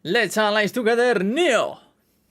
Let's analyze together NIO.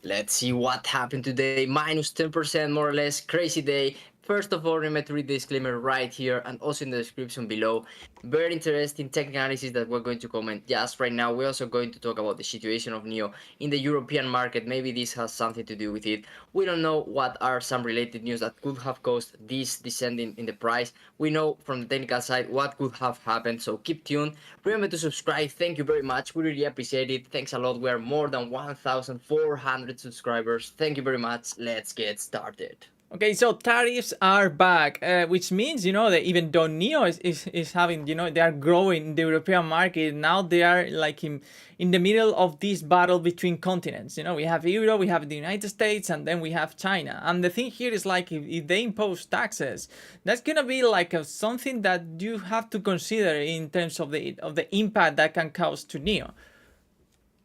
Let's see what happened today. Minus 10% more or less. Crazy day. First of all, remember to read the disclaimer right here and also in the description below. Very interesting technical analysis that we're going to comment just right now. We're also going to talk about the situation of NIO in the European market. Maybe this has something to do with it. We don't know what are some related news that could have caused this descending in the price. We know from the technical side what could have happened, so keep tuned. Remember to subscribe. Thank you very much. We really appreciate it. Thanks a lot. We are more than 1,400 subscribers. Thank you very much. Let's get started. Okay, so tariffs are back, which means, that even though NIO is having, they are growing in the European market, now they are like in the middle of this battle between continents. We have Europe, we have the United States, and then we have China. And the thing here is like if they impose taxes, that's going to be like something that you have to consider in terms of the impact that can cause to NIO.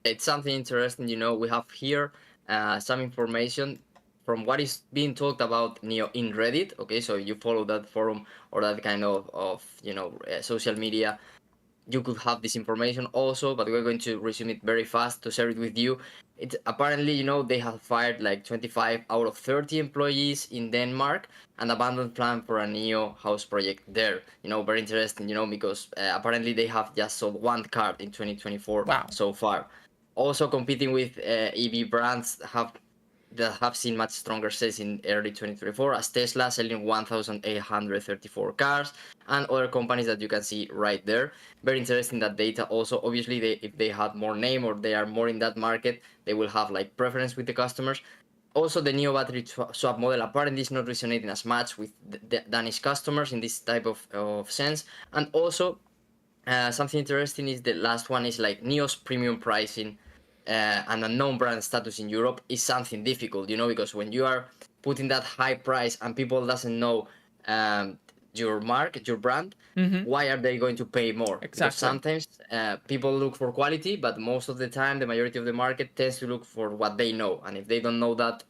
It's something interesting, we have here some information from what is being talked about NIO in Reddit. Okay, so you follow that forum or that kind of social media, you could have this information also, but we're going to resume it very fast to share it with you. It apparently, they have fired like 25 out of 30 employees in Denmark and abandoned plan for a NIO house project there. Very interesting, because apparently they have just sold one car in 2024 so far. Also competing with EV brands that have seen much stronger sales in early 2024, as Tesla selling 1,834 cars, and other companies that you can see right there. Very interesting, that data also. Obviously, if they had more name or they are more in that market, they will have like preference with the customers. Also, the NIO battery swap model apparently is not resonating as much with the Danish customers in this type of sense. And also, something interesting is the last one is like NIO's premium pricing and a non-brand status in Europe is something difficult, because when you are putting that high price and people doesn't know your market, your brand, why are they going to pay more? Exactly. Because sometimes people look for quality, but most of the time, the majority of the market tends to look for what they know. And if they don't know that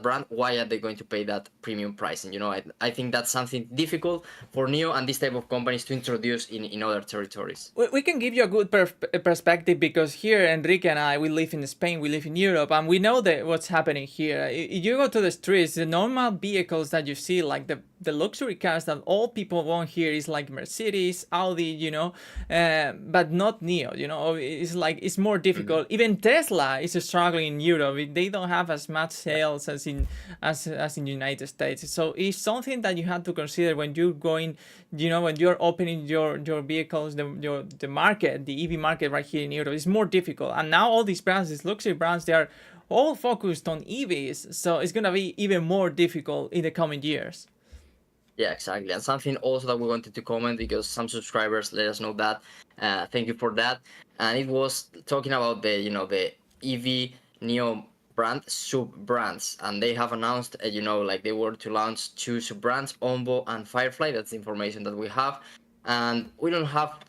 brand, why are they going to pay that premium pricing? I think that's something difficult for NIO and this type of companies to introduce in other territories. We can give you a good perspective because here, Enrique and I, we live in Spain, we live in Europe, and we know that what's happening here. If you go to the streets, the normal vehicles that you see, like the luxury cars that all people want here is like Mercedes, Audi, but not NIO, it's more difficult. Even Tesla is struggling in Europe. They don't have as much sales as in the United States. So it's something that you have to consider when you're going, when you're opening your vehicles, the market, the EV market right here in Europe is more difficult. And now all these brands, these luxury brands, they are all focused on EVs. So it's going to be even more difficult in the coming years. Yeah, exactly. And something also that we wanted to comment, because some subscribers let us know that. Thank you for that. And it was talking about the EV NIO brand sub brands, and they have announced like they were to launch 2 sub brands, Ombo and Firefly. That's the information that we have, and we don't have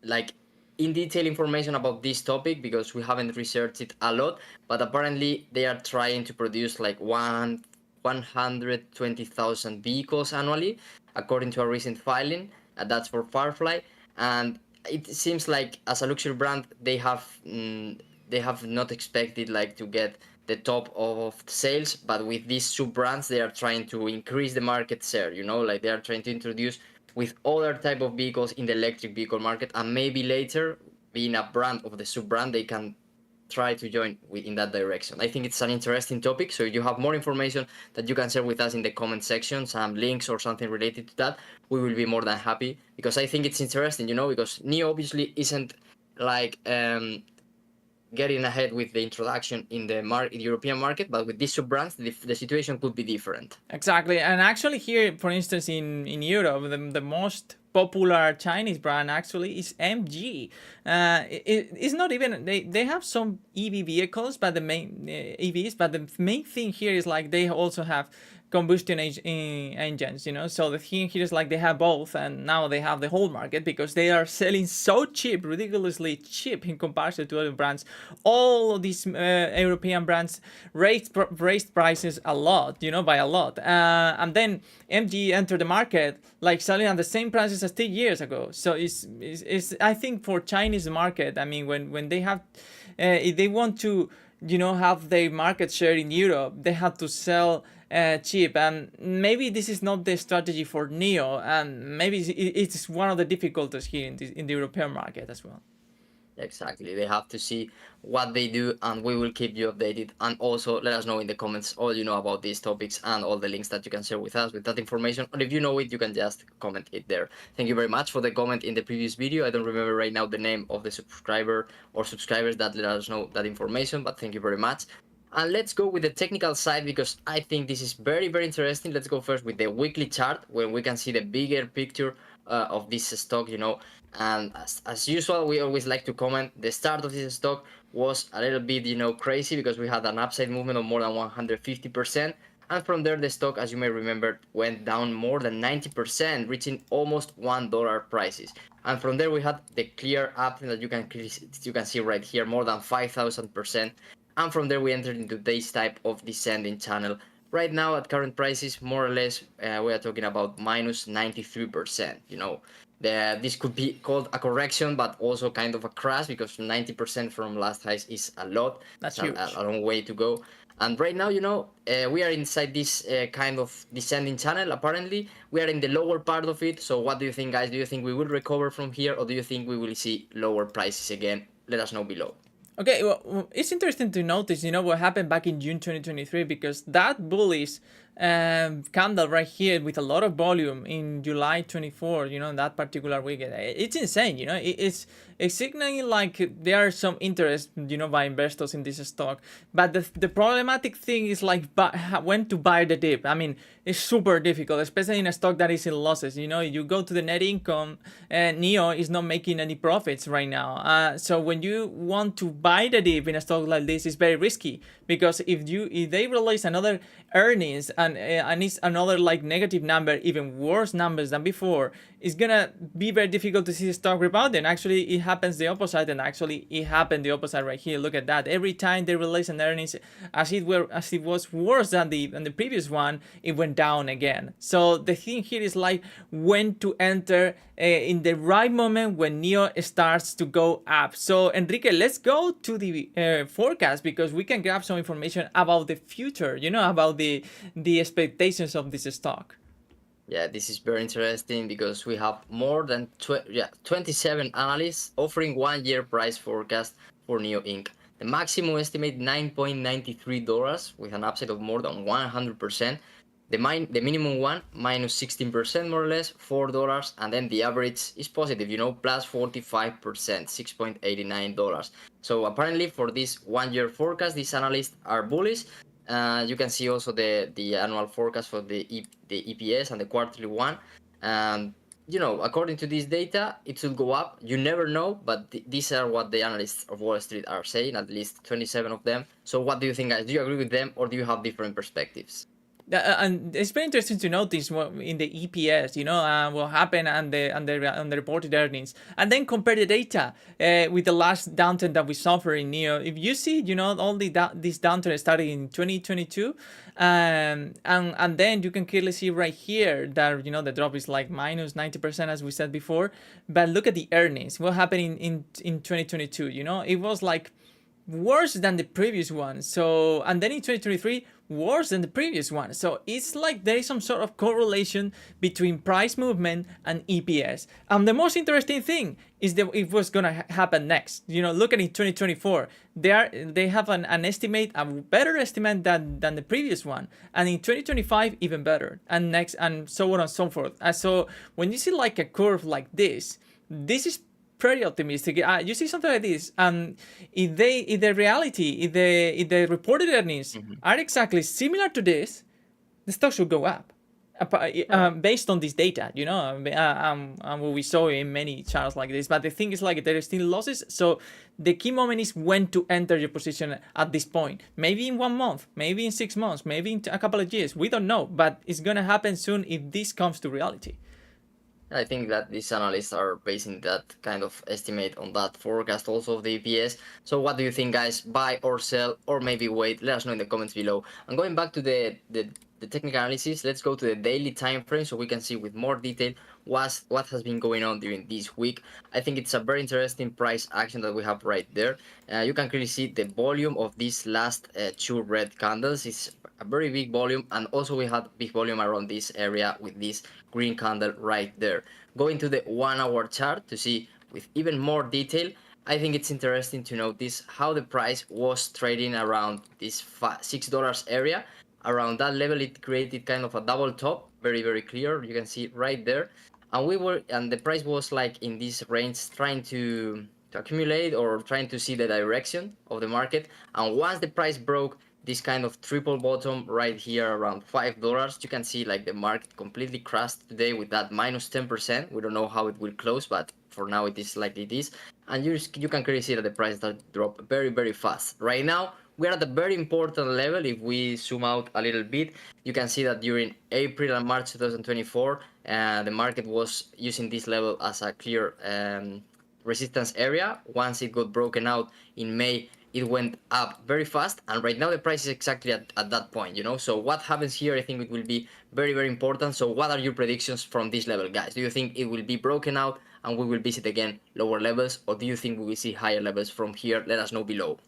like in detail information about this topic because we haven't researched it a lot, but apparently they are trying to produce like 120,000 vehicles annually, according to a recent filing. That's for Firefly, and it seems like as a luxury brand they have not expected like to get the top of sales, but with these sub brands they are trying to increase the market share. Like they are trying to introduce with other type of vehicles in the electric vehicle market, and maybe later, being a brand of the sub brand, they can try to join in that direction. I think it's an interesting topic, so if you have more information that you can share with us in the comment section, some links or something related to that, we will be more than happy, because I think it's interesting, because NIO obviously isn't like getting ahead with the introduction in the European market, but with these sub brands, the situation could be different. Exactly, and actually here, for instance, in Europe, the most popular Chinese brand actually is MG. It's not even, they have some EV vehicles, but the main EVs, but the main thing here is like they also have combustion engines, you know. So the thing here is like they have both, and now they have the whole market because they are selling so cheap, ridiculously cheap in comparison to other brands. All of these European brands raised prices a lot, you know, by a lot. And then MG entered the market like selling at the same prices as 10 years ago. So it's I think for Chinese market, I mean, when they have, if they want to, you know, have their market share in Europe, they have to sell cheap. And maybe this is not the strategy for NIO, and maybe it's one of the difficulties here in the European market as well. Exactly. They have to see what they do, and we will keep you updated. And also, let us know in the comments all you know about these topics and all the links that you can share with us with that information. Or if you know it, you can just comment it there. Thank you very much for the comment in the previous video. I don't remember right now the name of the subscriber or subscribers that let us know that information, but thank you very much. And let's go with the technical side because I think this is very, very interesting. Let's go first with the weekly chart when we can see the bigger picture of this stock, you know. And as usual, we always like to comment the start of this stock was a little bit, you know, crazy because we had an upside movement of more than 150%. And from there, the stock, as you may remember, went down more than 90%, reaching almost $1 prices. And from there, we had the clear up that you can see right here, more than 5,000%. And from there, we entered into this type of descending channel. Right now, at current prices, more or less, we are talking about minus 93%. You know, this could be called a correction, but also kind of a crash because 90% from last highs is a lot. That's it's huge. a long way to go. And right now, you know, we are inside this kind of descending channel. Apparently, we are in the lower part of it. So what do you think, guys? Do you think we will recover from here, or do you think we will see lower prices again? Let us know below. Okay, well, it's interesting to notice, you know, what happened back in June 2023, because that bullish candle right here with a lot of volume in July 24, you know, in that particular weekend, it's insane, you know. It's signaling like there are some interest, you know, by investors in this stock. But the problematic thing is like when to buy the dip. I mean, it's super difficult, especially in a stock that is in losses. You know, you go to the net income, NIO is not making any profits right now. So when you want to buy the dip in a stock like this, it's very risky because if they release another earnings and it's another like negative number, even worse numbers than before, it's gonna be very difficult to see the stock rebounding. Actually, it happens the opposite, and actually it happened the opposite right here. Look at that. Every time they release an earnings, as it was worse than the previous one, it went down again. So the thing here is like when to enter in the right moment when NIO starts to go up. So Enrique, let's go to the forecast because we can grab some information about the future, you know, about the expectations of this stock. Yeah, this is very interesting because we have more than 27 analysts offering 1 year price forecast for NIO Inc. The maximum estimate $9.93 with an upside of more than 100%. The minimum one minus 16% more or less, $4, and then the average is positive, you know, plus 45%, $6.89. So apparently for this 1 year forecast, these analysts are bullish. You can see also the annual forecast for the EPS and the quarterly one. You know, according to this data, it should go up. You never know, but these are what the analysts of Wall Street are saying, at least 27 of them. So what do you think, guys? Do you agree with them or do you have different perspectives? And it's very interesting to notice what in the EPS, you know, what happened and the reported earnings, and then compare the data with the last downturn that we suffered in NIO. If you see, you know, all this downturn started in 2022, and then you can clearly see right here that, you know, the drop is like minus 90% as we said before. But look at the earnings. What happened in 2022? You know, it was like worse than the previous one. So, and then in 2023 worse than the previous one. So it's like there is some sort of correlation between price movement and EPS. And the most interesting thing is that it was gonna happen next. You know, look at in 2024, they have an estimate, a better estimate than the previous one, and in 2025 even better, and next, and so on and so forth. So when you see like a curve like this is pretty optimistic. You see something like this, and if the reported earnings are exactly similar to this, the stock should go up. based on this data, what we saw in many charts like this. But the thing is, like, there are still losses. So the key moment is when to enter your position at this point. Maybe in 1 month, maybe in 6 months, maybe in a couple of years. We don't know, but it's gonna happen soon if this comes to reality. I think that these analysts are basing that kind of estimate on that forecast also of the EPS. So what do you think, guys? Buy or sell, or maybe wait? Let us know in the comments below. And going back to the technical analysis, let's go to the daily time frame so we can see with more detail what has been going on during this week. I think it's a very interesting price action that we have right there. You can clearly see the volume of these last two red candles. It's a very big volume, and also we had big volume around this area with this green candle right there. Going to the 1 hour chart to see with even more detail, I think it's interesting to notice how the price was trading around this $6 area. Around that level, it created kind of a double top, very clear. You can see right there, and the price was like in this range, trying to accumulate or trying to see the direction of the market. And once the price broke this kind of triple bottom right here around $5, you can see like the market completely crashed today with that minus 10%. We don't know how it will close, but for now it is like it is. And you can clearly see that the price that dropped very fast. Right now, we're at a very important level. If we zoom out a little bit, you can see that during April and March 2024, the market was using this level as a clear resistance area. Once it got broken out in May, it went up very fast, and right now the price is exactly at that point, so what happens here, I think it will be very important. So what are your predictions from this level, guys? Do you think it will be broken out and we will visit again lower levels, or do you think we will see higher levels from here? Let us know below.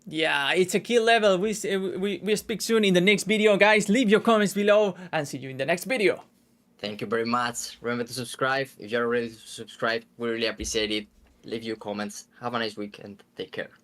Yeah, it's a key level. We speak soon in the next video, guys. Leave your comments below and see you in the next video. Thank you very much. Remember to subscribe. If you're already subscribed, we really appreciate it. Leave your comments. Have a nice week and take care.